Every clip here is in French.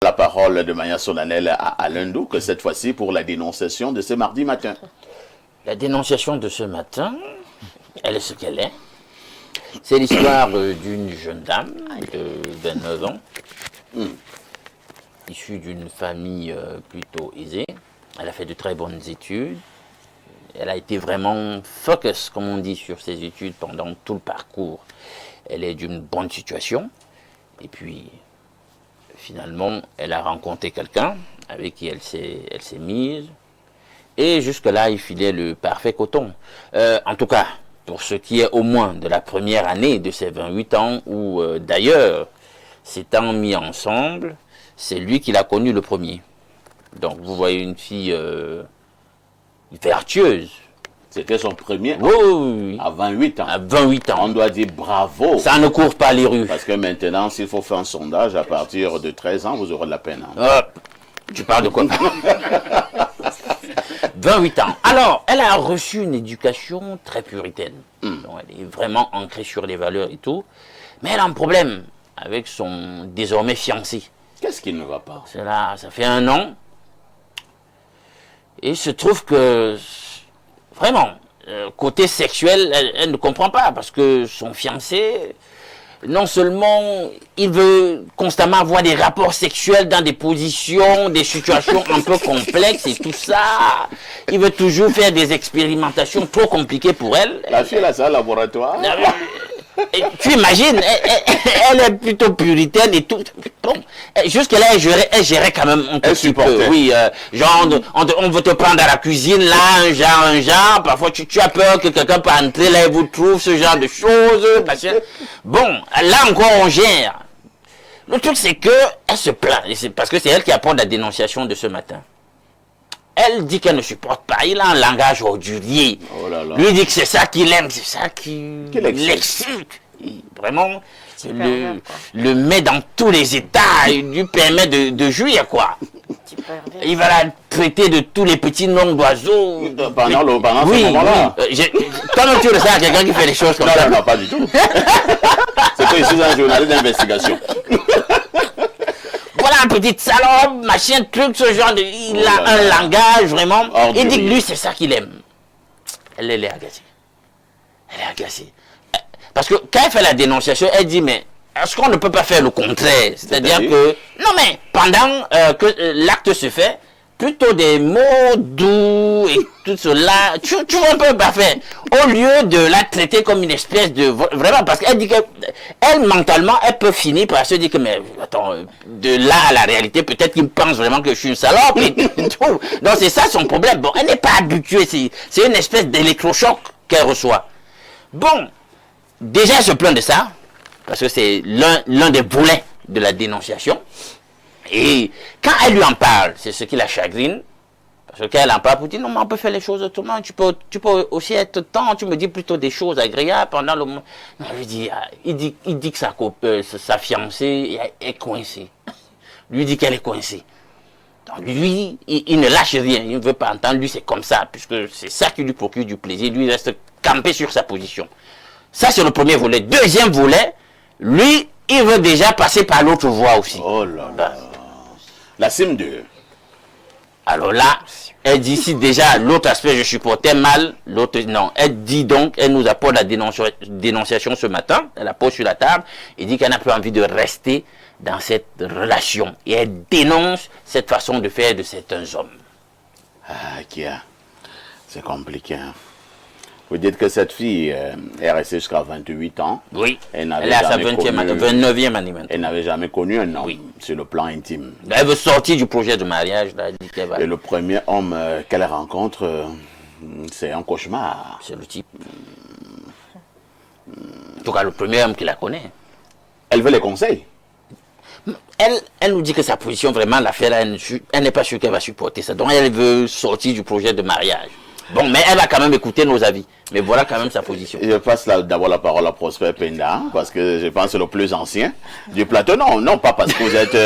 La parole de manière solennelle à Alain Douc, cette fois-ci pour la dénonciation de ce mardi matin. La dénonciation de ce matin, elle est ce qu'elle est. C'est l'histoire d'une jeune dame de 29 ans, issue d'une famille plutôt aisée. Elle a fait de très bonnes études. Elle a été vraiment focus, comme on dit, sur ses études pendant tout le parcours. Elle est d'une bonne situation. Et puis, finalement, elle a rencontré quelqu'un avec qui elle s'est mise. Et jusque-là, il filait le parfait coton. En tout cas, pour ce qui est au moins de la première année de ses 28 ans, où d'ailleurs, s'étant mis ensemble, c'est lui qui l'a connu le premier. Donc, vous voyez une fille vertueuse. C'était son premier Oui. À 28 ans. À 28 ans. On doit dire bravo. Ça ne court pas les rues. Parce que maintenant, s'il faut faire un sondage, à partir de 13 ans, vous aurez de la peine. Hein. Tu parles de quoi? 28 ans. Alors, elle a reçu une éducation très puritaine. Donc, elle est vraiment ancrée sur les valeurs et tout. Mais elle a un problème avec son désormais fiancé. Qu'est-ce qui ne va pas? Ça fait 1 an. Et il se trouve que, vraiment, côté sexuel, elle ne comprend pas. Parce que son fiancé, non seulement il veut constamment avoir des rapports sexuels dans des positions, des situations un peu complexes et tout ça. Il veut toujours faire des expérimentations trop compliquées pour elle. La fille, là, c'est un laboratoire. Et tu imagines, elle est plutôt puritaine et tout. Bon, jusque-là, elle gérait quand même un petit peu. Oui, genre, on veut te prendre à la cuisine, là, un genre. Parfois, tu as peur que quelqu'un peut entrer là et vous trouve ce genre de choses. Bon, là encore, on gère. Le truc, c'est que elle se plaint. Parce que c'est elle qui apporte la dénonciation de ce matin. Elle dit qu'elle ne supporte pas. Il a un langage ordurier. Oh là là. Lui dit que c'est ça qu'il aime, c'est ça qui l'excite. Vraiment, le met dans tous les états. Il lui permet de jouir, quoi. Il va la traiter de tous les petits noms d'oiseaux. Pendant ce moment-là. Toi-même, tu le sais, quelqu'un qui fait des choses comme ça. Non, pas du tout. C'est que je suis un journaliste d'investigation. Voilà un petit salope, machin, truc, ce genre de... Il a un langage vraiment... Il dit que lui, c'est ça qu'il aime. Elle est agacée. Elle est agacée. Parce que quand elle fait la dénonciation, elle dit, mais est-ce qu'on ne peut pas faire le contraire? C'est-à-dire que... Non, mais pendant que l'acte se fait, plutôt des mots doux et tout cela, tu vois un peu parfait. Au lieu de la traiter comme une espèce de... Vraiment, parce qu'elle dit que... Elle, mentalement, elle peut finir par se dire que, mais attends, de là à la réalité, peut-être qu'il pense vraiment que je suis une salope et tout. Donc c'est ça son problème. Bon, elle n'est pas habituée. C'est une espèce d'électrochoc qu'elle reçoit. Bon, déjà, elle se plaint de ça, parce que c'est l'un des volets de la dénonciation. Et quand elle lui en parle, c'est ce qui la chagrine. Parce que quand elle en parle, elle dit non, mais on peut faire les choses autrement. Tu peux aussi être temps. Tu me dis plutôt des choses agréables pendant le moment. Non, il dit que sa fiancée est coincée. Lui dit qu'elle est coincée. Donc lui, il ne lâche rien. Il ne veut pas entendre. Lui, c'est comme ça, puisque c'est ça qui lui procure du plaisir. Lui, il reste campé sur sa position. Ça, c'est le premier volet. Deuxième volet, lui, il veut déjà passer par l'autre voie aussi. Oh là là. La cime 2. Alors là, elle dit si déjà l'autre aspect je supportais mal, l'autre non. Elle dit donc, elle nous apporte la dénonciation ce matin, elle la pose sur la table, et dit qu'elle n'a plus envie de rester dans cette relation. Et elle dénonce cette façon de faire de certains hommes. Ah, Kia, c'est compliqué. Hein? Vous dites que cette fille est restée jusqu'à 28 ans. Oui, elle est à sa 29e année maintenant. Elle n'avait jamais connu un homme sur le plan intime. Elle veut sortir du projet de mariage. Là, elle dit qu'elle va... Et le premier homme qu'elle rencontre, c'est un cauchemar. C'est le type. En tout cas, le premier homme qui la connaît. Elle veut les conseils. Elle nous dit que sa position, vraiment, l'affaire, elle n'est pas sûre qu'elle va supporter ça. Donc, elle veut sortir du projet de mariage. Bon, mais elle va quand même écouter nos avis. Mais voilà quand même sa position. Je passe d'abord la parole à Prosper Penda, parce que je pense que c'est le plus ancien du plateau. Non, non pas parce que vous êtes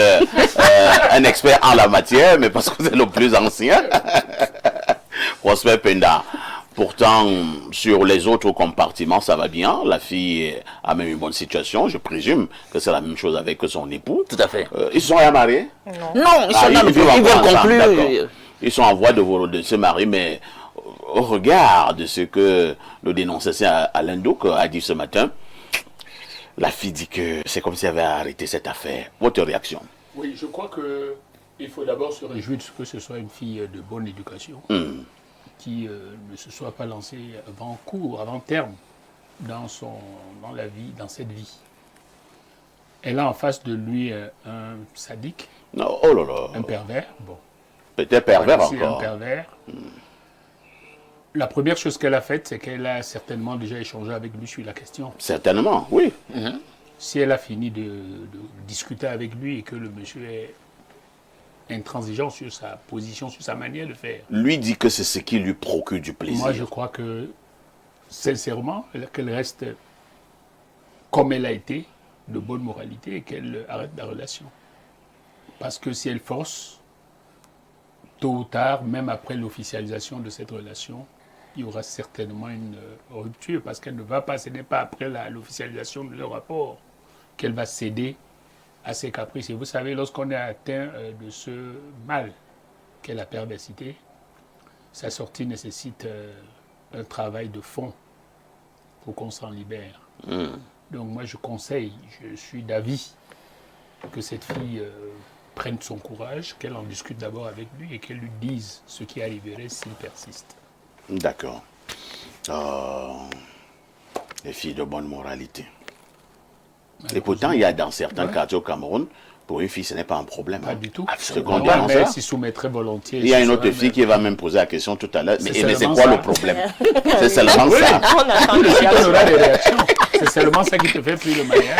un expert en la matière, mais parce que vous êtes le plus ancien. Prosper Penda, Pourtant, sur les autres compartiments, ça va bien. La fille a même une bonne situation. Je présume que c'est la même chose avec son époux. Tout à fait. Ils sont mariés? Non, ils sont là, ils veulent conclure. Ils sont en voie de se marier, mais au regard de ce que le dénonciateur Alain Douc a dit ce matin, la fille dit que c'est comme si elle avait arrêté cette affaire. Votre réaction? Oui, je crois qu'il faut d'abord se réjouir de ce que ce soit une fille de bonne éducation, qui ne se soit pas lancée avant terme dans la vie, dans cette vie. Elle a en face de lui un sadique, non, oh là là. un pervers. Bon. Peut-être pervers Voilà, encore. un pervers. La première chose qu'elle a faite, c'est qu'elle a certainement déjà échangé avec lui sur la question. Certainement, oui. Si elle a fini de discuter avec lui et que le monsieur est intransigeant sur sa position, sur sa manière de faire. Lui dit que c'est ce qui lui procure du plaisir. Moi, je crois que, sincèrement, qu'elle reste comme elle a été, de bonne moralité, et qu'elle arrête la relation. Parce que si elle force, tôt ou tard, même après l'officialisation de cette relation, il y aura certainement une rupture, parce qu'elle ne va pas, ce n'est pas après l'officialisation de leur rapport qu'elle va céder à ses caprices. Et vous savez, lorsqu'on est atteint de ce mal qu'est la perversité, sa sortie nécessite un travail de fond pour qu'on s'en libère. Donc moi je suis d'avis que cette fille prenne son courage, qu'elle en discute d'abord avec lui et qu'elle lui dise ce qui arriverait s'il persiste. D'accord. Les filles de bonne moralité. Et pourtant, il y a dans certains quartiers au Cameroun, pour une fille, ce n'est pas un problème. Pas du tout. Mais elle s'y soumettrait volontiers. Il y a une autre fille qui va même poser la question tout à l'heure. Mais c'est quoi le problème? C'est seulement oui, ça. On aura des réactions. C'est seulement ça qui te fait plus le mariage.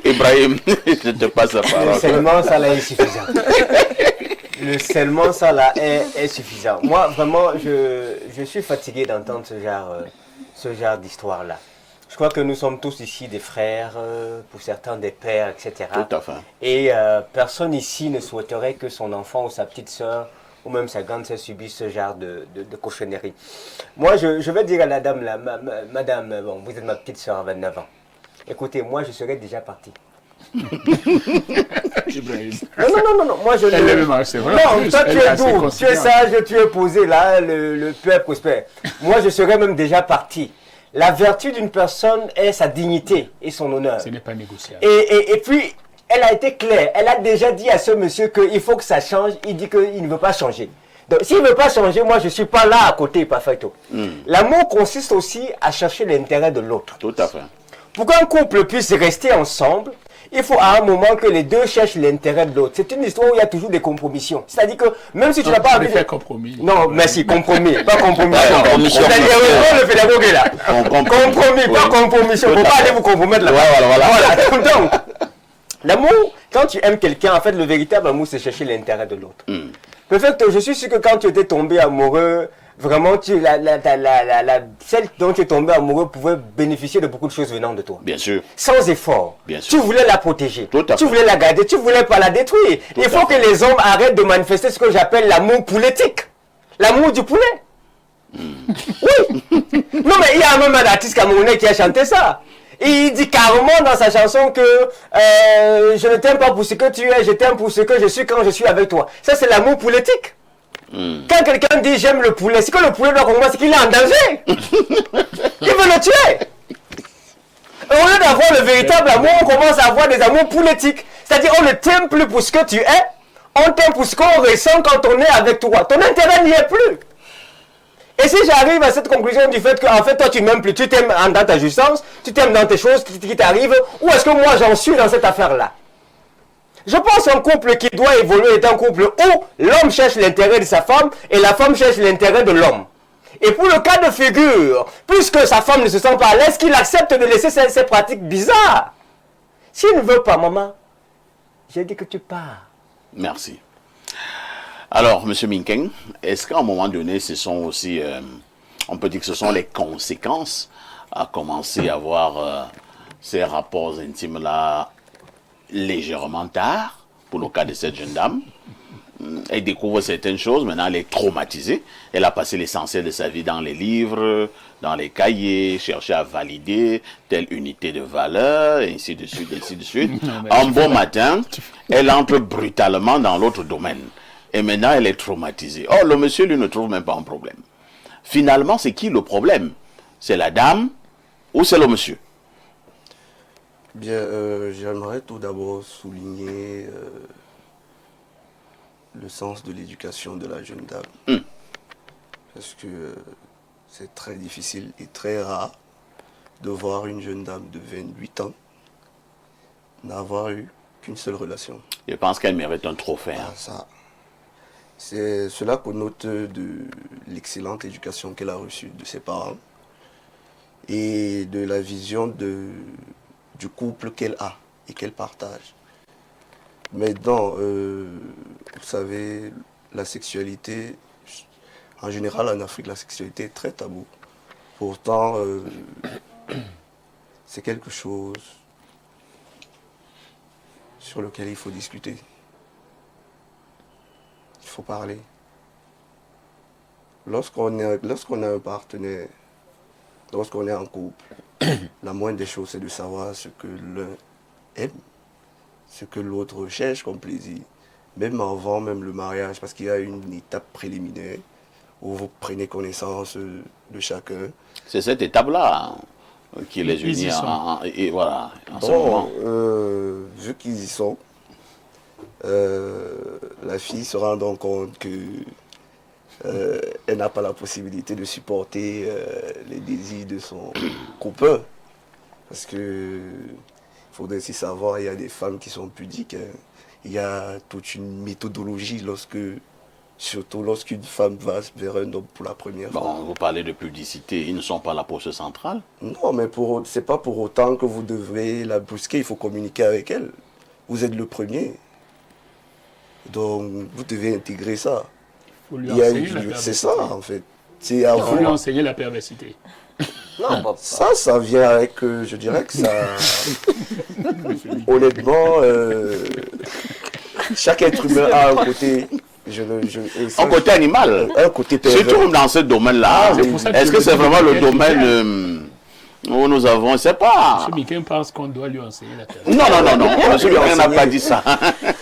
Ibrahim, je te passe la parole. Le seulement ça là est suffisant. Le seulement ça là est suffisant. Moi, vraiment, je suis fatigué d'entendre ce genre d'histoire là. Je crois que nous sommes tous ici des frères, pour certains des pères, etc. Tout à fait. Et personne ici ne souhaiterait que son enfant ou sa petite soeur ou même sa grande sœur subisse ce genre de cochonnerie. Moi, je vais dire à la dame, là, madame, bon, vous êtes ma petite soeur à 29 ans. Écoutez, moi, je serais déjà parti. Non, moi je c'est vrai. Non, toi tu es doux, tu es sage, tu es posé là, le peuple prospère. Moi, je serais même déjà parti. La vertu d'une personne est sa dignité et son honneur. Ce n'est pas négociable. Et puis, elle a été claire. Elle a déjà dit à ce monsieur qu'il faut que ça change. Il dit qu'il ne veut pas changer. Donc, s'il ne veut pas changer, moi, je ne suis pas là à côté, parfaitement. L'amour consiste aussi à chercher l'intérêt de l'autre. Tout à fait. Pour qu'un couple puisse rester ensemble, il faut à un moment que les deux cherchent l'intérêt de l'autre. C'est une histoire où il y a toujours des compromissions. C'est-à-dire que même si tu n'as pas envie de faire compromis. Non, merci, compromis, pas compromis. Compromission. C'est-à-dire, le pédagogue est là. Compromis, pas compromission. Il ne faut pas aller vous compromettre là. Voilà. Donc, l'amour, quand tu aimes quelqu'un, en fait, le véritable amour, c'est chercher l'intérêt de l'autre. Peut-être, je suis sûr que quand tu étais tombé amoureux, vraiment, celle dont tu es tombé amoureux pouvait bénéficier de beaucoup de choses venant de toi. Bien sûr. Sans effort. Bien sûr. Tu voulais la protéger. Tu voulais la garder. Tu voulais pas la détruire. Il faut que les hommes arrêtent de manifester ce que j'appelle l'amour pouletique. L'amour du poulet. Oui. Non, mais il y a même un artiste camerounais qui a chanté ça. Il dit carrément dans sa chanson que je ne t'aime pas pour ce que tu es, je t'aime pour ce que je suis quand je suis avec toi. Ça, c'est l'amour pouletique. Quand quelqu'un dit j'aime le poulet, c'est que le poulet doit comprendre, c'est qu'il est en danger. Il veut le tuer. Et au lieu d'avoir le véritable amour, on commence à avoir des amours poulétiques. C'est-à-dire on ne t'aime plus pour ce que tu es, on t'aime pour ce qu'on ressent quand on est avec toi. Ton intérêt n'y est plus. Et si j'arrive à cette conclusion du fait que en fait toi tu m'aimes plus, tu t'aimes dans ta jouissance, tu t'aimes dans tes choses qui t'arrivent, où est-ce que moi j'en suis dans cette affaire-là? Je pense qu'un couple qui doit évoluer est un couple où l'homme cherche l'intérêt de sa femme et la femme cherche l'intérêt de l'homme. Et pour le cas de figure, puisque sa femme ne se sent pas à l'aise, qu'il accepte de laisser ces pratiques bizarres. S'il ne veut pas, maman, j'ai dit que tu pars. Merci. Alors, M. Minkeng, est-ce qu'à un moment donné, ce sont aussi, on peut dire que ce sont les conséquences à commencer à avoir ces rapports intimes-là légèrement tard, pour le cas de cette jeune dame, Elle découvre certaines choses, maintenant elle est traumatisée. Elle a passé l'essentiel de sa vie dans les livres, dans les cahiers, chercher à valider telle unité de valeur, et ainsi de suite, ainsi de suite. Un bon matin, elle entre brutalement dans l'autre domaine. Et maintenant, elle est traumatisée. Oh, le monsieur, lui, ne trouve même pas un problème. Finalement, c'est qui le problème? C'est la dame ou c'est le monsieur? Bien, j'aimerais tout d'abord souligner le sens de l'éducation de la jeune dame. Parce que c'est très difficile et très rare de voir une jeune dame de 28 ans n'avoir eu qu'une seule relation. Je pense qu'elle mérite un trophée. Hein. Ça, cela connote de l'excellente éducation qu'elle a reçue de ses parents et de la vision du couple qu'elle a et qu'elle partage. Maintenant, vous savez, la sexualité, en général en Afrique, la sexualité est très taboue. Pourtant, c'est quelque chose sur lequel il faut discuter. Il faut parler. Lorsqu'on a un partenaire, lorsqu'on est en couple, la moindre des choses, c'est de savoir ce que l'un aime, ce que l'autre recherche comme plaisir, même avant même le mariage, parce qu'il y a une étape préliminaire où vous prenez connaissance de chacun. C'est cette étape-là qui les unit et voilà, en ce moment. Vu qu'ils y sont, la fille se rend donc compte que elle n'a pas la possibilité de supporter les désirs de son copain. Parce que il faudrait aussi savoir, il y a des femmes qui sont pudiques. Hein. Il y a toute une méthodologie surtout lorsqu'une femme va vers un homme pour la première fois. Bon, vous parlez de pudicité, ils ne sont pas là pour ce central. Non, mais c'est pas pour autant que vous devez la brusquer, il faut communiquer avec elle. Vous êtes le premier. Donc, vous devez intégrer ça. C'est ça, en fait. Il faut lui enseigner la perversité. Non, ça vient avec, je dirais que ça... Honnêtement, chaque être humain a un côté... un côté animal. Un côté pervers. Surtout dans ce domaine-là. Est-ce que c'est vraiment le domaine où nous avons... C'est pas... M. Miquel pense qu'on doit lui enseigner la perversité. Non. M. Miquel n'a pas dit ça.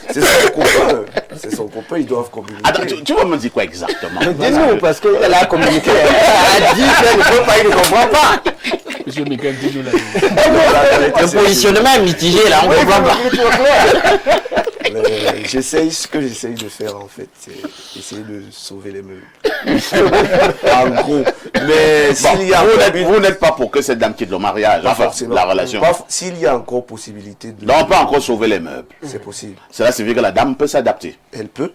C'est son copain. C'est son copain, ils doivent communiquer. Attends, tu vas me dire quoi exactement? Dis-nous, parce qu'elle a communiqué. Elle a dit qu'elle ne peut pas, il ne comprend pas. Monsieur Miquel, dis-nous la vérité. Le positionnement est mitigé, là, on ne comprend pas. J'essaye, ce que j'essaye de faire, en fait, c'est essayer de sauver les meubles. En gros. Mais s'il y a... Vous n'êtes pas pour que cette dame quitte le mariage, enfin, la relation. S'il y a encore possibilité de... Donc on peut encore sauver les meubles. C'est possible. Cela signifie que la dame peut s'adapter. Elle peut.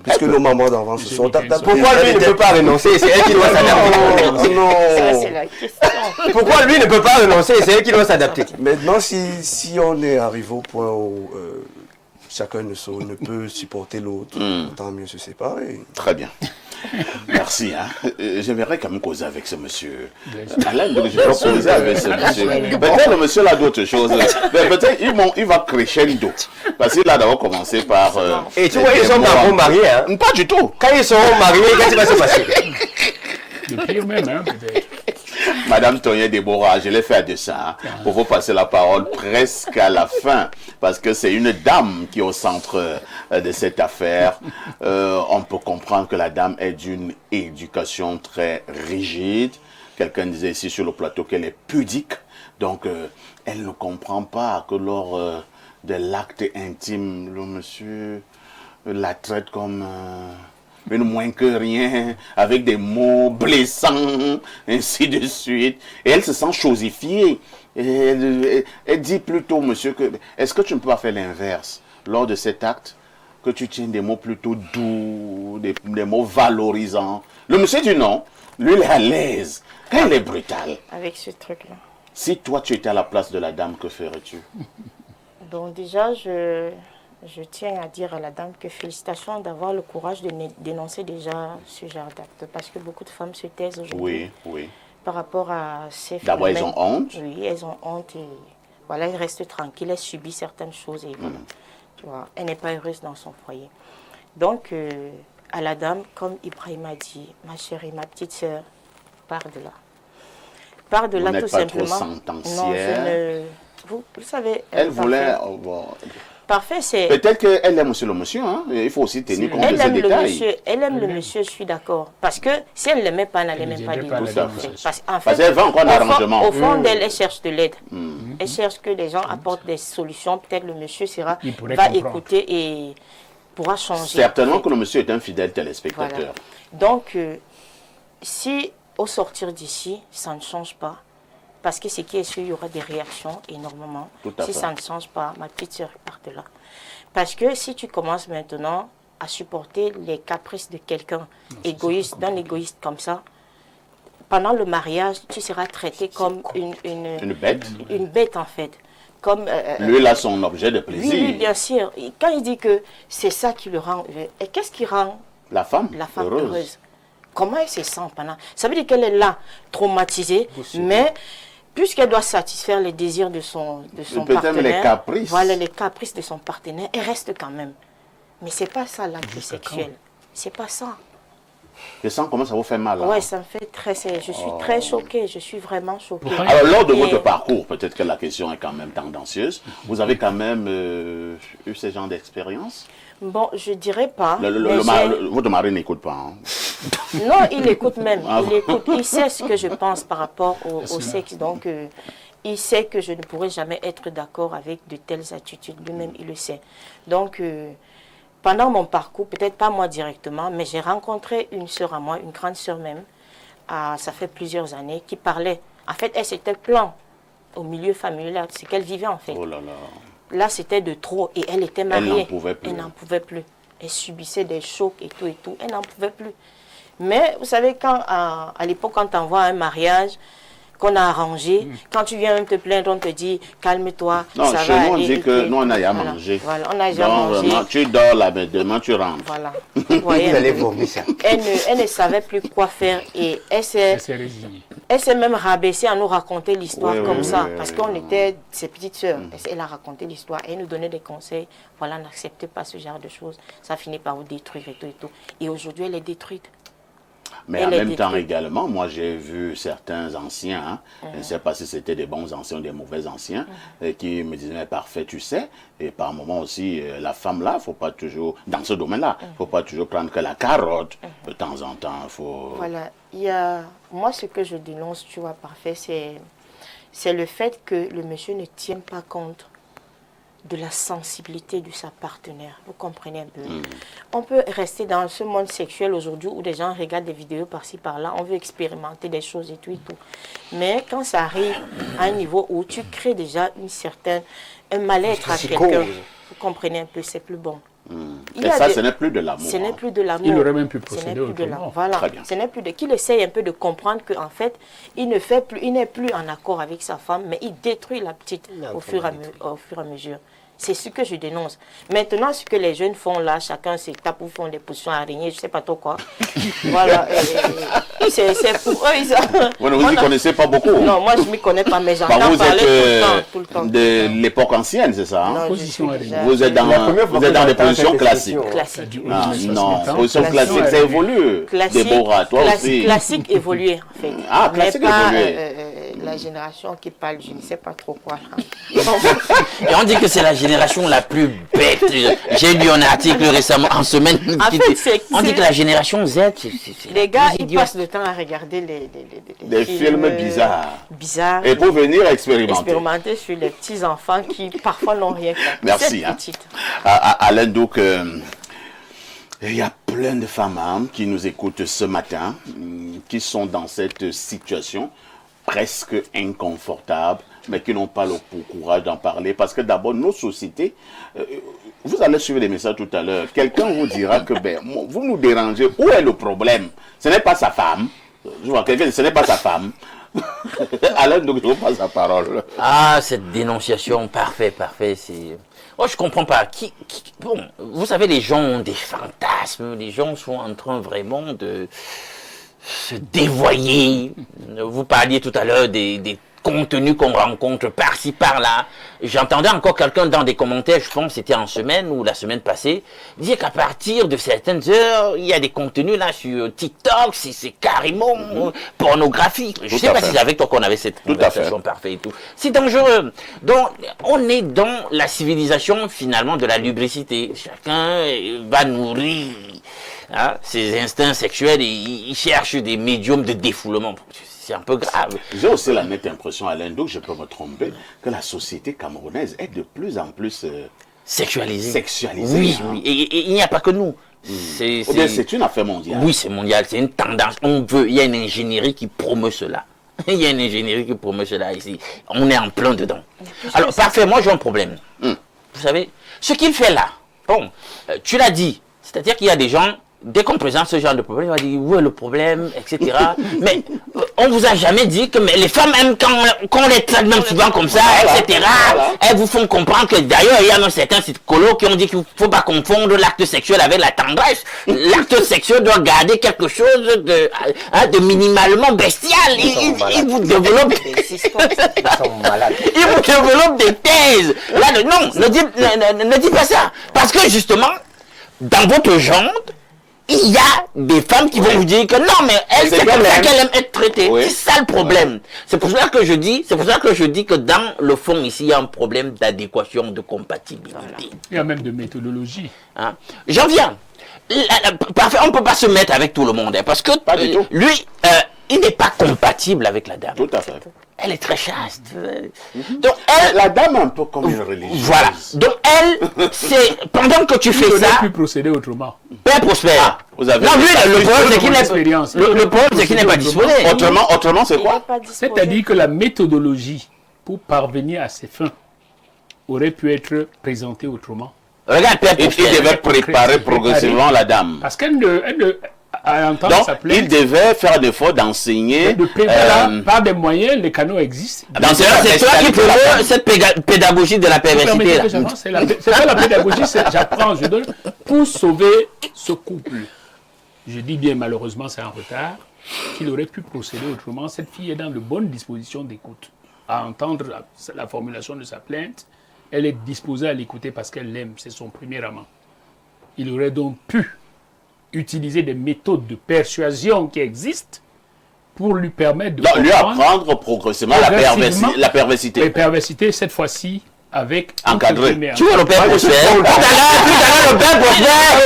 Puisque nos mamans d'avant se sont adaptées. Pourquoi lui ne peut pas renoncer? C'est elle qui doit s'adapter. Non. Ça, c'est la question. Pourquoi lui ne peut pas renoncer? C'est elle qui doit s'adapter. Maintenant, si on est arrivé au point où chacun ne peut supporter l'autre, tant mieux se séparer. Très bien. Merci. Hein. J'aimerais quand même causer avec ce monsieur. Alain, je vais causer avec ce monsieur. Peut-être le monsieur a d'autres choses. Peut-être il va crescendo. Parce qu'il a d'abord commencé par... Et tu vois, ils sont pas mariés. Hein. Pas du tout. Quand ils seront mariés, qu'est-ce qui va se passer? Le pire même, hein, peut-être. Madame Tonya Déborah, je l'ai fait à dessein hein, pour vous passer la parole presque à la fin, parce que c'est une dame qui est au centre de cette affaire. On peut comprendre que la dame est d'une éducation très rigide. Quelqu'un disait ici sur le plateau qu'elle est pudique, donc elle ne comprend pas que lors de l'acte intime, le monsieur la traite comme... une moins que rien, avec des mots blessants, ainsi de suite. Et elle se sent chosifiée. Elle dit plutôt, monsieur, que est-ce que tu ne peux pas faire l'inverse lors de cet acte, que tu tiennes des mots plutôt doux, des mots valorisants. Le monsieur dit non. Lui, il est à l'aise. Elle est brutale. Avec ce truc-là. Si toi, tu étais à la place de la dame, que ferais-tu? Donc déjà, je tiens à dire à la dame que félicitations d'avoir le courage de dénoncer déjà ce genre d'acte. Parce que beaucoup de femmes se taisent aujourd'hui par rapport à ces phénomènes. D'abord, elles ont honte. Oui, elles ont honte et voilà, elles restent tranquilles, elles subissent certaines choses et voilà, tu vois, elle n'est pas heureuse dans son foyer. Donc, à la dame, comme Ibrahim a dit, ma chérie, ma petite sœur, pars de là. Pars de là tout simplement. Trop sentencière. Vous savez. Elle voulait. Parfait, c'est. Peut-être qu'elle aime aussi le monsieur, hein. Il faut aussi tenir compte de ces détails. Elle aime le monsieur, je suis d'accord. Parce que si elle ne l'aimait pas, elle n'allait même pas dire. Parce qu'elle veut encore l'arrangement. Au fond d'elle, elle cherche de l'aide. Elle cherche que les gens apportent des solutions. Peut-être le monsieur va écouter et pourra changer. Certainement que le monsieur est un fidèle téléspectateur. Voilà. Donc, si au sortir d'ici, ça ne change pas, parce que ce qui est sûr, il y aura des réactions énormément. Si ça ne change pas, ma petite soeur part de là. Parce que si tu commences maintenant à supporter les caprices de quelqu'un égoïste, d'un égoïste comme ça, pendant le mariage, tu seras traité comme une bête. Une bête en fait. Comme, lui, il a son objet de plaisir. Oui, bien sûr. Quand il dit que c'est ça qui le rend... Et qu'est-ce qui rend la femme heureuse? Comment elle se sent pendant... Ça veut dire qu'elle est là, traumatisée, mais... Puisqu'elle doit satisfaire les désirs de son partenaire, les caprices. Voilà les caprices de son partenaire, elle reste quand même. Mais c'est pas ça l'acte sexuel. C'est pas ça. Je sens comment ça vous fait mal. Ouais, ça me fait très... Je suis très choquée, je suis vraiment choquée. Alors, lors de votre parcours, peut-être que la question est quand même tendancieuse, vous avez quand même eu ce genre d'expérience? Bon, je dirais pas. Votre mari n'écoute pas. Hein? Non, il écoute même. Il sait ce que je pense par rapport au sexe. Donc, il sait que je ne pourrai jamais être d'accord avec de telles attitudes. Lui-même, il le sait. Donc, pendant mon parcours, peut-être pas moi directement, mais j'ai rencontré une sœur à moi, une grande sœur même, ça fait plusieurs années, qui parlait. En fait, elle s'était plainte au milieu familial, c'est qu'elle vivait en fait. Oh là là. Là, c'était de trop et elle était mariée. Elle n'en pouvait plus. Elle n'en pouvait plus. Elle subissait des chocs et tout et tout. Elle n'en pouvait plus. Mais vous savez, quand à l'époque, quand tu envoies un mariage qu'on a arrangé, quand tu viens te plaindre, on te dit calme-toi, ça va aller. Non, chez nous, on dit que nous, on a déjà mangé. Voilà, on a déjà mangé. Tu dors là, mais demain, tu rentres. Voilà. Vous allez vomir ça. Elle ne savait plus quoi faire et elle s'est même rabaissée à nous raconter l'histoire ça. Parce qu'on était ses petites sœurs. Elle a raconté l'histoire. Elle nous donnait des conseils. Voilà, n'acceptez pas ce genre de choses. Ça finit par vous détruire et tout et tout. Et aujourd'hui, elle est détruite. Mais en même temps également, moi j'ai vu certains anciens, hein, je ne sais pas si c'était des bons anciens ou des mauvais anciens, qui me disaient, mais parfait, tu sais, et par moment aussi, la femme là, il ne faut pas toujours, dans ce domaine-là, il ne faut pas toujours prendre que la carotte, de temps en temps, il faut... Voilà, moi ce que je dénonce, tu vois, parfait, c'est le fait que le monsieur ne tienne pas compte de la sensibilité de sa partenaire. Vous comprenez un peu. On peut rester dans ce monde sexuel aujourd'hui où des gens regardent des vidéos par-ci, par-là, on veut expérimenter des choses et tout et tout. Mais quand ça arrive à un niveau où tu crées déjà un mal-être à quelqu'un, vous comprenez un peu, c'est plus bon. Et ça, ce n'est plus de l'amour. Ce n'est plus de l'amour. Il aurait même pu procéder autrement. Voilà. Ce n'est plus qu'il essaye un peu de comprendre qu'en fait, il n'est plus en accord avec sa femme, mais il détruit la petite au fur et à mesure. C'est ce que je dénonce. Maintenant, ce que les jeunes font là, chacun se tape ou font des positions araignées, je ne sais pas trop quoi. Voilà. C'est pour eux. Vous n'y connaissez pas beaucoup. Non, moi je ne m'y connais pas, mais j'entends parler tout le temps. De l'époque ancienne, c'est ça, hein? Non, vous êtes dans des positions classiques. Non, position classique, ça évolue. Déborah, toi aussi. Classique évolué, en fait. Ah, classique évolué. La génération qui parle, je ne sais pas trop quoi. Et on dit que c'est la génération la plus bête. J'ai lu un article récemment, en semaine. On dit que la génération Z, les gars, ils passent le temps à regarder des films bizarres. Et pour venir expérimenter. Expérimenter sur les petits-enfants qui parfois n'ont rien fait. Merci. Alain, donc, il y a plein de femmes qui nous écoutent ce matin, qui sont dans cette situation presque inconfortable, mais qui n'ont pas le courage d'en parler. Parce que d'abord, nos sociétés, vous allez suivre les messages tout à l'heure, quelqu'un vous dira que vous nous dérangez, où est le problème? Ce n'est pas sa femme. Je vois quelqu'un, ce n'est pas sa femme. Alain, donc je vous passe la parole. Ah, cette dénonciation, parfait. Oh, je comprends pas. Bon, vous savez, les gens ont des fantasmes, les gens sont en train vraiment de se dévoyer. Vous parliez tout à l'heure des contenus qu'on rencontre par-ci, par-là. J'entendais encore quelqu'un dans des commentaires, je pense c'était en semaine ou la semaine passée, dire qu'à partir de certaines heures, il y a des contenus là sur TikTok, c'est carrément pornographique. Je ne sais pas si c'est avec toi qu'on avait cette conversation parfaite et tout. C'est dangereux. Donc, on est dans la civilisation finalement de la lubricité. Chacun va nourrir ses instincts sexuels et il cherche des médiums de défoulement. C'est un peu grave. J'ai aussi la nette impression, Alain Douk, je peux me tromper, que la société camerounaise est de plus en plus sexualisée. Oui, oui. Et il n'y a pas que nous. C'est une affaire mondiale. Oui, c'est mondial. C'est une tendance. Il y a une ingénierie qui promeut cela. Il y a une ingénierie qui promeut cela ici. On est en plein dedans. Alors, parfait, moi j'ai un problème. Vous savez, ce qu'il fait là, bon, tu l'as dit, c'est-à-dire qu'il y a des gens, dès qu'on présente ce genre de problème, on va dire où est le problème, etc. Mais on vous a jamais dit que les femmes aiment quand on les traite même souvent comme ça, etc. Elles vous font comprendre que d'ailleurs, il y a même certains psychologues qui ont dit qu'il ne faut pas confondre l'acte sexuel avec la tendresse. L'acte sexuel doit garder quelque chose de minimalement bestial. Il vous développe il vous développe des thèses. Là, non, ne dis pas ça. Parce que justement, dans votre genre, il y a des femmes qui vont vous dire que non, mais elle, c'est comme ça qu'elle aime être traitée. C'est ça le problème. C'est pour ça que je dis que dans le fond, ici, il y a un problème d'adéquation, de compatibilité. Il y a même de méthodologie. J'en viens. Parfait, on ne peut pas se mettre avec tout le monde, parce que lui, il n'est pas compatible avec la dame. Tout à fait. Elle est très chaste. Donc elle, la dame est un peu comme une religieuse. Voilà. Donc elle, c'est pendant que tu fais ça. Tu pu procéder autrement. Père Prospère. Vous avez non, lui, le problème, c'est qu'il n'est pas disponible. Autrement, c'est quoi? C'est-à-dire que la méthodologie pour parvenir à ses fins aurait pu être présentée autrement. Regarde, Père Prospère. Il devait préparer progressivement la dame. Parce qu'elle ne donc, il devait faire l'effort d'enseigner. Par des moyens, les canaux existent. C'est toi qui promeut cette pédagogie de la perversité. C'est pas la pédagogie, j'apprends, je donne, pour sauver ce couple. Je dis bien, malheureusement, c'est en retard, qu'il aurait pu procéder autrement. Cette fille est dans de bonnes dispositions d'écoute. À entendre la formulation de sa plainte, elle est disposée à l'écouter parce qu'elle l'aime, c'est son premier amant. Il aurait donc pu utiliser des méthodes de persuasion qui existent pour lui permettre de lui apprendre progressivement la perversité. La perversité, cette fois-ci, avec encadré. Tu vois le Père Prospère. Tout à l'heure, le Père Prospère.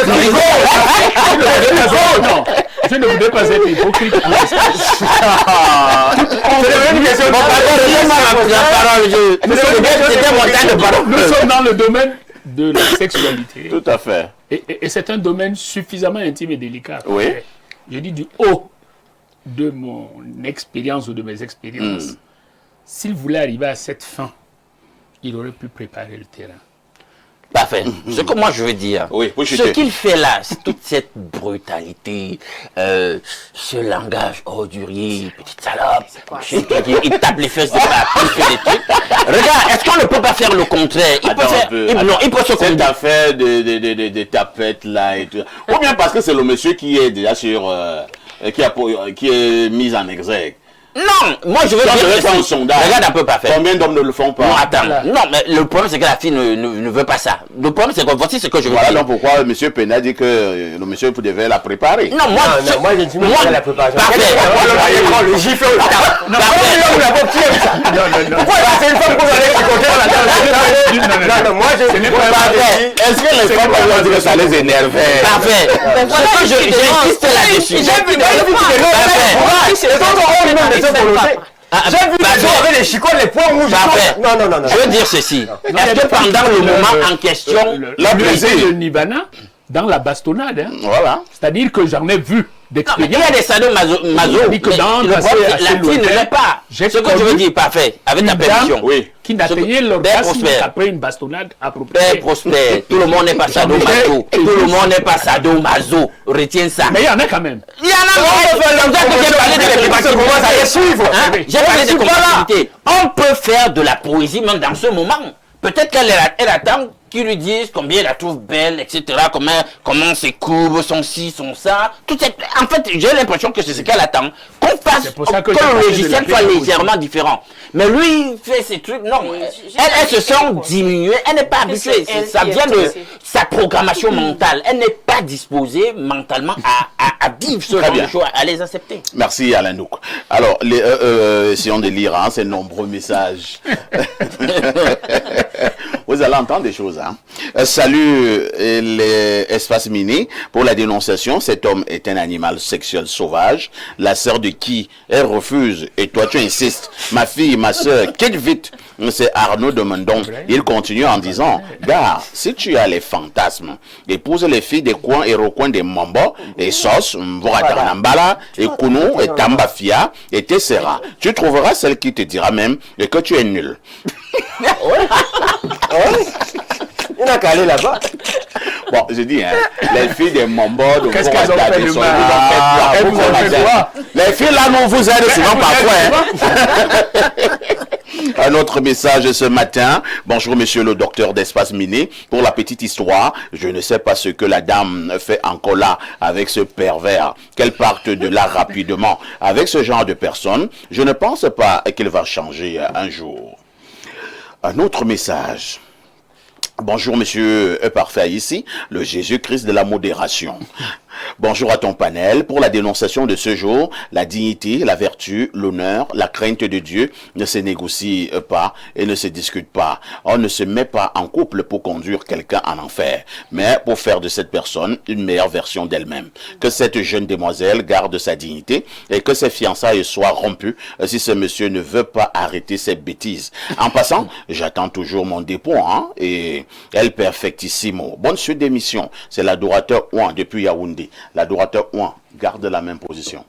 Non, je ne voudrais pas être hypocrite. Nous sommes dans le domaine de la sexualité. Tout à fait. Et c'est un domaine suffisamment intime et délicat. Oui. Je dis du haut de mon expérience ou de mes expériences. S'il voulait arriver à cette fin, il aurait pu préparer le terrain. Parfait. Ce que moi je veux dire, ce qu'il fait là, c'est toute cette brutalité, ce langage ordurier, petite salope, il tape les fesses de la il fait des trucs. Regarde, est-ce qu'on ne peut pas faire le contraire? Il peut faire, il peut se cette affaire de tapettes là et tout. Ou bien parce que c'est le monsieur qui est déjà sur, qui est mis en exergue. Non, moi je veux dire un sondage. Regarde un peu pas faire. Combien d'hommes ne le font pas? Non, attends. Non, mais le problème c'est que la fille ne veut pas ça. Le problème c'est que voici ce que je veux dire. Voilà donc pourquoi M. Pena dit que le monsieur devait la préparer. Non, moi je dis moi la préparation. Parfait. Le gifle au temps. Non, pourquoi c'est une femme qu'on allait écouter Non, moi je n'ai pas. Est-ce que les femmes vont dire que ça les énervait? Parfait. Ce que j'insiste là-dessus. J'ai vu avec les chicots, les points rouges. Non. Je veux dire ceci. Est-ce que pendant le moment en question, la plaisir de Nibana, dans la bastonnade, voilà. C'est-à-dire que j'en ai vu d'expérience. Il y a des sadomaso, la fille ne l'est pas. Ce que je veux dire, parfait, avec ta permission. Qui n'atteignait l'orgasme après une bastonnade appropriée. Père Prospère, tout le monde n'est pas sadomaso. Tout le monde n'est pas sadomaso. Retiens ça. Mais il y en a quand même. Il y en a. J'ai parlé de compatibilité. J'ai parlé de compatibilité. On peut faire de la poésie même dans ce moment. Peut-être qu'elle attend qui lui disent combien il la trouve belle, etc. Comment ses courbes, son ci, son ça. En fait, j'ai l'impression que c'est ce qu'elle attend. Qu'on fasse, que le logiciel soit légèrement différent. Mais lui, il fait ces trucs. Non, elle se sent diminuée. Elle n'est pas habituée. Ça vient de sa programmation mentale. Elle n'est pas disposée mentalement à vivre ce genre de choses, à les accepter. Merci Alain Nouk. Alors, essayons de lire ces nombreux messages. Vous allez entendre des choses. Salut les espaces mini. Pour la dénonciation, cet homme est un animal sexuel sauvage. La sœur de qui elle refuse et toi tu insistes. Ma fille, ma sœur, quitte vite. C'est Arnaud de Mendon. Il continue en disant, gars, si tu as les fantasmes, épouse les filles des coins et recoins des Mambo, et Sos, Mvoratanambala, et Kounou, et Tambafia, et Tessera. Tu trouveras celle qui te dira même que tu es nul. Il n'a qu'à aller là-bas. Bon, je dis, les filles des Mambo, de qu'est-ce qu'elles ont fait de mal? Elles vous ont fait quoi? Les filles là, nous vous aident souvent parfois. Un autre message ce matin. Bonjour monsieur le docteur d'Espace Miné. Pour la petite histoire, je ne sais pas ce que la dame fait encore là avec ce pervers. Qu'elle parte de là rapidement. Avec ce genre de personne, je ne pense pas qu'elle va changer un jour. Un autre message. Bonjour monsieur Parfait ici, le Jésus-Christ de la modération. Bonjour à ton panel. Pour la dénonciation de ce jour, la dignité, la vertu, l'honneur, la crainte de Dieu ne se négocient pas et ne se discutent pas. On ne se met pas en couple pour conduire quelqu'un en enfer, mais pour faire de cette personne une meilleure version d'elle-même. Que cette jeune demoiselle garde sa dignité et que ses fiançailles soient rompues si ce monsieur ne veut pas arrêter ses bêtises. En passant, j'attends toujours mon dépôt, et elle perfectissimo. Bonne suite d'émission. C'est l'adorateur Ouan depuis Yaoundé. L'adorateur Ouan garde la même position.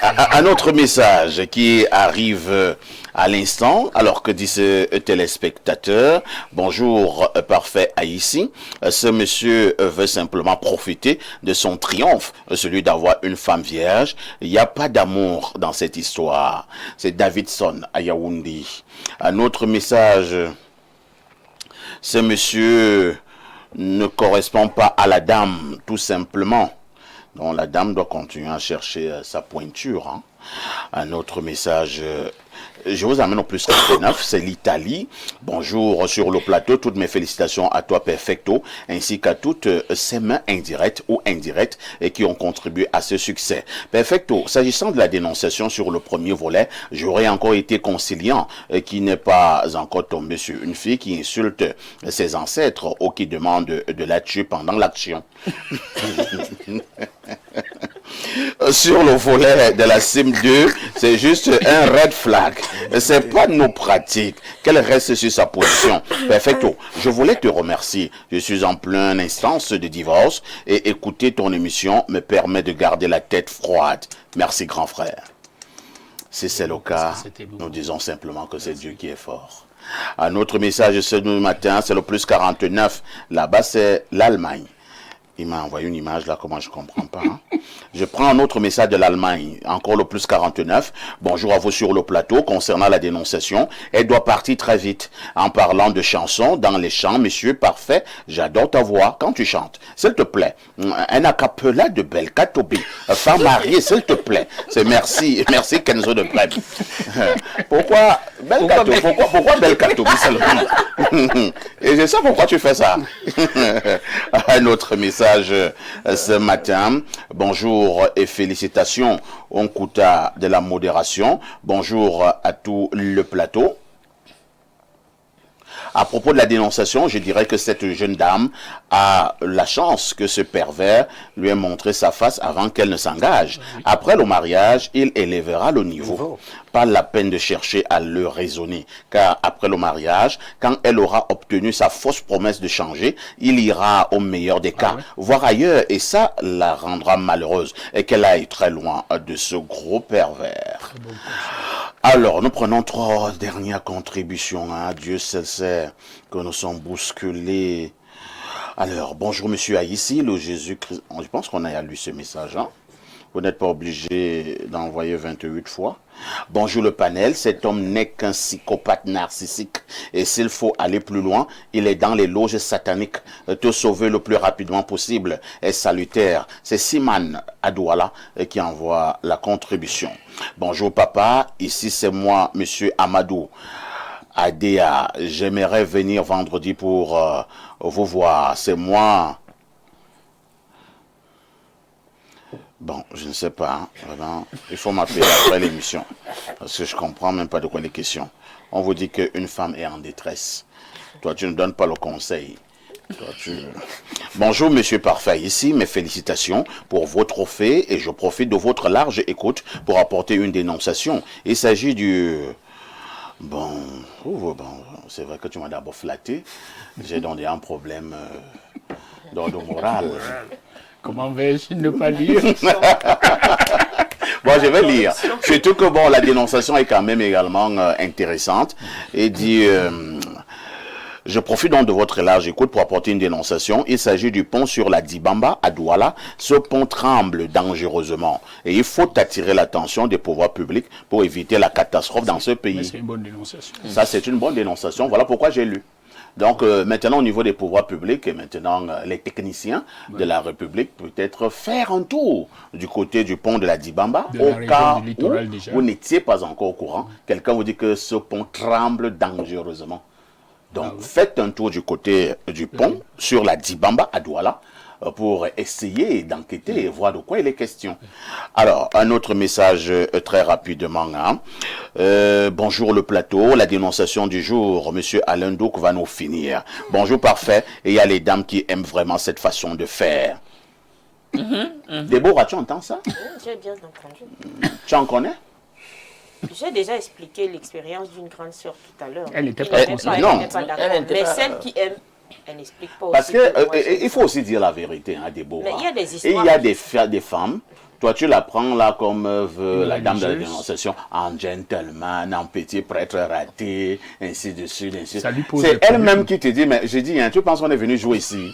Un autre message qui arrive à l'instant, alors que dit ce téléspectateur, bonjour parfait Haïti, ce monsieur veut simplement profiter de son triomphe, celui d'avoir une femme vierge. Il n'y a pas d'amour dans cette histoire. C'est Davidson à Yaoundé. Un autre message, ce monsieur ne correspond pas à la dame, tout simplement. Donc la dame doit continuer à chercher sa pointure. Un autre message, je vous amène au plus 49, c'est l'Italie. Bonjour sur le plateau, toutes mes félicitations à toi Perfecto, ainsi qu'à toutes ces mains indirectes ou indirectes et qui ont contribué à ce succès. Perfecto, s'agissant de la dénonciation sur le premier volet, j'aurais encore été conciliant, qui n'est pas encore tombé sur une fille qui insulte ses ancêtres ou qui demande de la tuer pendant l'action. Sur le volet de la CIM2, c'est juste un red flag. C'est pas nos pratiques. Qu'elle reste sur sa position. Perfecto. Je voulais te remercier. Je suis en pleine instance de divorce et écouter ton émission me permet de garder la tête froide. Merci grand frère. Si c'est le cas, nous disons simplement que c'est Dieu qui est fort. Un autre message ce matin, c'est le plus 49. Là-bas, c'est l'Allemagne. Il m'a envoyé une image là, comment je comprends pas. Je prends un autre message de l'Allemagne, encore le plus 49. Bonjour à vous sur le plateau. Concernant la dénonciation, elle doit partir très vite. En parlant de chansons, dans les chants, monsieur parfait, j'adore ta voix quand tu chantes. S'il te plaît, un acapella de Belkatobi. Femme mariée, s'il te plaît. C'est merci Kenzo de Brême. Pourquoi Belkatobi? Pourquoi Belkatobi seulement? Et je sais pourquoi tu fais ça. Un autre message ce matin. Bonjour et félicitations au Kouta de la modération. Bonjour à tout le plateau. À propos de la dénonciation, je dirais que cette jeune dame a la chance que ce pervers lui ait montré sa face avant qu'elle ne s'engage. Après le mariage, il élèvera le niveau. Pas la peine de chercher à le raisonner, car après le mariage, quand elle aura obtenu sa fausse promesse de changer, il ira au meilleur des cas, voir ailleurs, et ça la rendra malheureuse, et qu'elle aille très loin de ce gros pervers. Alors, nous prenons 3 dernières contributions. Dieu sait que nous sommes bousculés. Alors, bonjour monsieur Haïti, le Jésus-Christ. Je pense qu'on a lu ce message. Vous n'êtes pas obligé d'envoyer 28 fois. Bonjour le panel, cet homme n'est qu'un psychopathe narcissique. Et s'il faut aller plus loin, il est dans les loges sataniques. Te sauver le plus rapidement possible est salutaire. C'est Siman Adouala qui envoie la contribution. Bonjour papa, ici c'est moi, monsieur Amadou Adéa. J'aimerais venir vendredi pour vous voir. C'est moi. Bon, je ne sais pas, hein. Vraiment, il faut m'appeler après l'émission, parce que je ne comprends même pas de quoi les questions. On vous dit qu'une femme est en détresse. Toi, tu ne donnes pas le conseil. Toi, Bonjour, monsieur Parfait. Ici, mes félicitations pour vos trophées et je profite de votre large écoute pour apporter une dénonciation. Il s'agit du... Bon, c'est vrai que tu m'as d'abord flatté. J'ai donné un problème d'ordre moral. Comment vais-je ne pas lire? Bon, je vais lire. Surtout que bon, la dénonciation est quand même également intéressante. Et dit, je profite donc de votre large écoute pour apporter une dénonciation. Il s'agit du pont sur la Dibamba à Douala. Ce pont tremble dangereusement. Et il faut attirer l'attention des pouvoirs publics pour éviter la catastrophe dans ce pays. C'est une bonne dénonciation. Ça, c'est une bonne dénonciation. Voilà pourquoi j'ai lu. Donc maintenant au niveau des pouvoirs publics et maintenant les techniciens de la République peut-être faire un tour du côté du pont de la Dibamba au cas où vous n'étiez pas encore au courant. Quelqu'un vous dit que ce pont tremble dangereusement. Donc faites un tour du côté du pont sur la Dibamba à Douala pour essayer d'enquêter et voir de quoi il est question. Alors, un autre message très rapidement. Hein. Bonjour le plateau, la dénonciation du jour, monsieur Alain Douk va nous finir. Bonjour parfait, et il y a les dames qui aiment vraiment cette façon de faire. Déborah, tu entends ça? J'ai bien entendu. Tu en connais? J'ai déjà expliqué l'expérience d'une grande sœur tout à l'heure. Elle n'était pas d'accord. Mais celle qui aime, elle n'explique pas aussi. Parce que il faut aussi dire la vérité, hein, Déborah. Mais il y a des histoires. Et il y a des femmes, toi tu la prends là comme la dame de la dénonciation, en gentleman, en petit prêtre raté, ainsi de suite, ainsi de suite. C'est elle-même qui te dit, mais j'ai dit, hein, tu penses qu'on est venu jouer ici?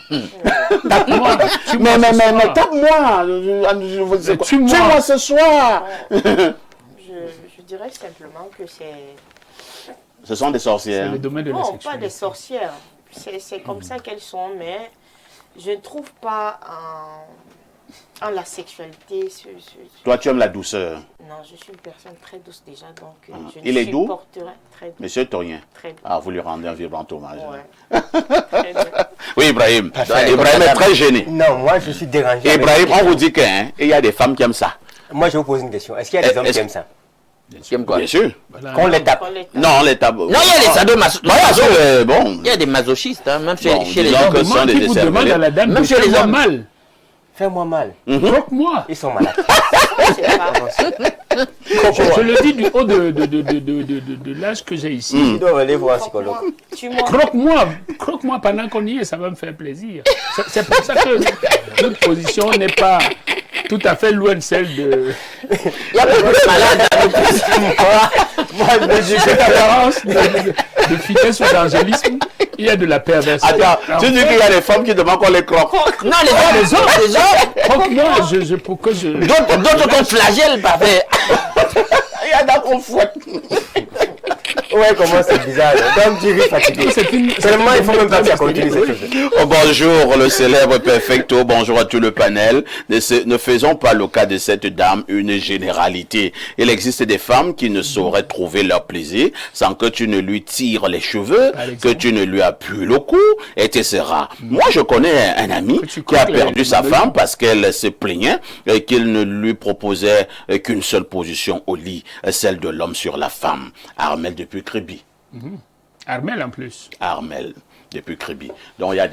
Tape-moi. Mais tape-moi. Tue-moi ce soir. Je dirais simplement que c'est... Ce sont des sorcières. C'est le domaine de la sexualité. Non, pas des sorcières. C'est comme ça qu'elles sont, mais je ne trouve pas en la sexualité... Toi, tu aimes la douceur. Non, je suis une personne très douce déjà, donc je il est doux? Très doux. Monsieur Torien. Très doux. Ah, vous lui rendez un vibrant hommage. Ouais. Très doux. Oui, Ibrahim. Ibrahim est très gêné. Non, moi je suis dérangé. Ibrahim, on vous dit qu'il y a des femmes qui aiment ça. Moi je vous pose une question. Est-ce qu'il y a des hommes qui aiment ça? Qui aiment quoi? Bien sûr. Qu'on les tape. Non, on les tape. Non, il y a des sadomasochistes. Bon. Il y a des masochistes, hein, même chez les hommes. Qui vous demande à la dame même de chez les hommes. mal. Fais-moi mal. Croque-moi. Ils sont malades. Je le dis du haut de l'âge que j'ai ici. Ils doivent aller voir un psychologue. Croque-moi pendant qu'on y est, ça va me faire plaisir. C'est pour ça que notre position n'est pas tout à fait loin de celle de... Il y a beaucoup de malades. Moi, cette apparence de finesse ou d'angélisme, il y a de la perversion. Attends, tu dis qu'il y a des femmes qui demandent qu'on les croque. Non, les hommes. Croque-moi, pour que je... D'autres qu'on flagelle, parfait. Il y a d'autres qu'on fouette. Ouais, comment c'est bizarre. Donc, tu ris fatigué. Seulement, il faut même pas continuer cette chose. Oh, bonjour, le célèbre Perfecto. Bonjour à tout le panel. Ne faisons pas le cas de cette dame une généralité. Il existe des femmes qui ne sauraient trouver leur plaisir sans que tu ne lui tires les cheveux, que tu ne lui appuies le cou, etc. Moi, je connais un ami qui a perdu sa femme parce qu'elle se plaignait et qu'il ne lui proposait qu'une seule position au lit, celle de l'homme sur la femme. Armel depuis Kribi. Armel en plus. Armel depuis Kribi. Donc il y a